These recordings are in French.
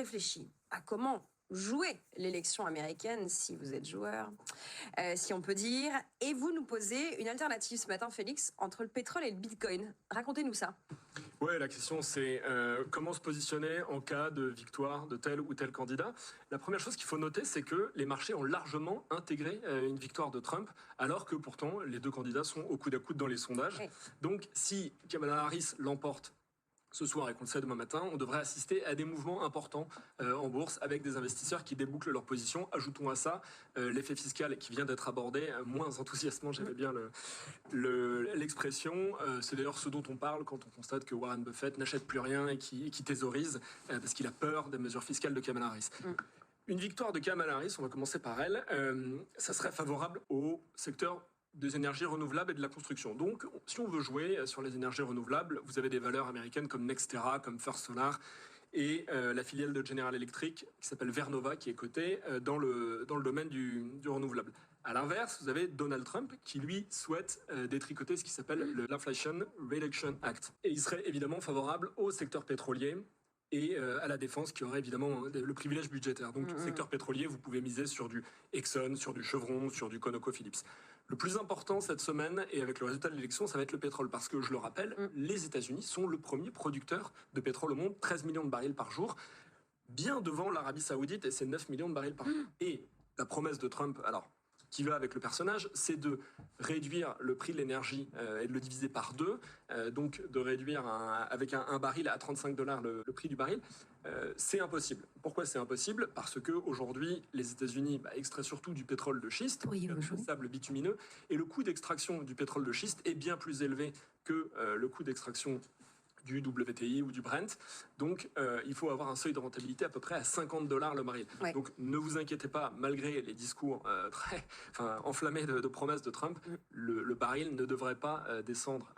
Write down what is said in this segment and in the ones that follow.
réfléchi à comment jouer l'élection américaine, si vous êtes joueur, si on peut dire, et vous nous posez une alternative ce matin, Félix, entre le pétrole et le bitcoin. Racontez-nous ça. Ouais, la question c'est comment se positionner en cas de victoire de tel ou tel candidat. La première chose qu'il faut noter, c'est que les marchés ont largement intégré une victoire de Trump, alors que pourtant les deux candidats sont au coude à coude dans les sondages. Oui. Donc si Kamala Harris l'emporte ce soir et qu'on le sait demain matin, on devrait assister à des mouvements importants en bourse avec des investisseurs qui débouclent leur position. Ajoutons à ça l'effet fiscal qui vient d'être abordé, moins enthousiasmant, j'aimais bien l'expression. C'est d'ailleurs ce dont on parle quand on constate que Warren Buffett n'achète plus rien et qui thésaurise parce qu'il a peur des mesures fiscales de Kamala Harris. Une victoire de Kamala Harris, on va commencer par elle, ça serait favorable au secteur des énergies renouvelables et de la construction. Donc, si on veut jouer sur les énergies renouvelables, vous avez des valeurs américaines comme Nextera, comme First Solar, et la filiale de General Electric qui s'appelle Vernova, qui est cotée dans le domaine du renouvelable. À l'inverse, vous avez Donald Trump qui, lui, souhaite détricoter ce qui s'appelle l'Inflation Reduction Act. Et il serait évidemment favorable au secteur pétrolier et à la défense qui aurait évidemment le privilège budgétaire. Donc, secteur pétrolier, vous pouvez miser sur du Exxon, sur du Chevron, sur du ConocoPhillips. Le plus important cette semaine, et avec le résultat de l'élection, ça va être le pétrole. Parce que, je le rappelle, les États-Unis sont le premier producteur de pétrole au monde, 13 millions de barils par jour, bien devant l'Arabie Saoudite et ses 9 millions de barils par jour. Et la promesse de Trump, alors, qui va avec le personnage, c'est de réduire le prix de l'énergie et de le diviser par deux, donc de réduire avec un baril à 35 $ le prix du baril. C'est impossible. Pourquoi c'est impossible? Parce que aujourd'hui, les États-Unis extraient surtout du pétrole de schiste, du sable bitumineux, et le coût d'extraction du pétrole de schiste est bien plus élevé que le coût d'extraction du WTI ou du Brent. Donc, il faut avoir un seuil de rentabilité à peu près à 50 $ le baril. Ouais. Donc, ne vous inquiétez pas, malgré les discours très enflammés de promesses de Trump, le baril ne devrait pas descendre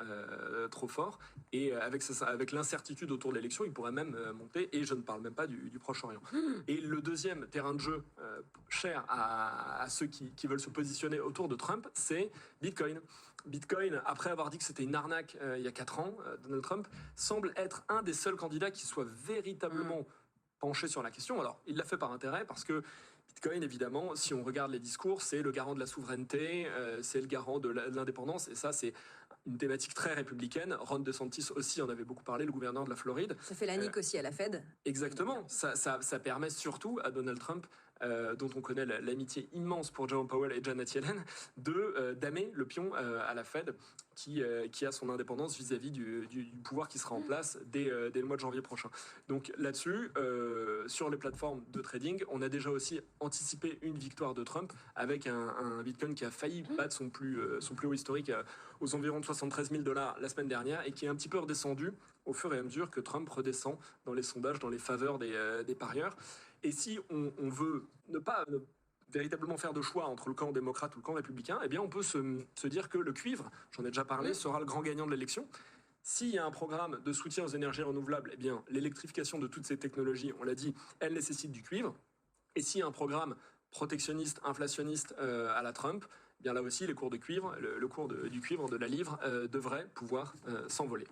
trop fort. Et avec l'incertitude autour de l'élection, il pourrait même monter. Et je ne parle même pas du Proche-Orient. Et le deuxième terrain de jeu cher à ceux qui veulent se positionner autour de Trump, c'est Bitcoin. Bitcoin, après avoir dit que c'était une arnaque il y a 4 ans, Donald Trump semble être un des seuls candidats qui soit véritablement penché sur la question. Alors, il l'a fait par intérêt parce que Bitcoin, évidemment, si on regarde les discours, c'est le garant de la souveraineté, c'est le garant de l'indépendance, et ça, c'est une thématique très républicaine. Ron DeSantis aussi en avait beaucoup parlé, le gouverneur de la Floride. Ça fait la nique aussi à la Fed. Exactement. Ça permet surtout à Donald Trump, dont on connaît l'amitié immense pour Jerome Powell et Janet Yellen, de damer le pion à la Fed, qui a son indépendance vis-à-vis du pouvoir qui sera en place dès le mois de janvier prochain. Donc là-dessus, sur les plateformes de trading, on a déjà aussi anticipé une victoire de Trump avec un Bitcoin qui a failli battre son plus haut historique aux environs de 73 000 $ la semaine dernière et qui est un petit peu redescendu au fur et à mesure que Trump redescend dans les sondages, dans les faveurs des parieurs. Et si on veut ne véritablement faire de choix entre le camp démocrate ou le camp républicain, eh bien on peut se dire que le cuivre, j'en ai déjà parlé, sera le grand gagnant de l'élection. S'il y a un programme de soutien aux énergies renouvelables, eh bien l'électrification de toutes ces technologies, on l'a dit, elle nécessite du cuivre. Et s'il y a un programme protectionniste, inflationniste à la Trump, eh bien là aussi les cours de cuivre, le cours du cuivre, de la livre, devrait pouvoir s'envoler.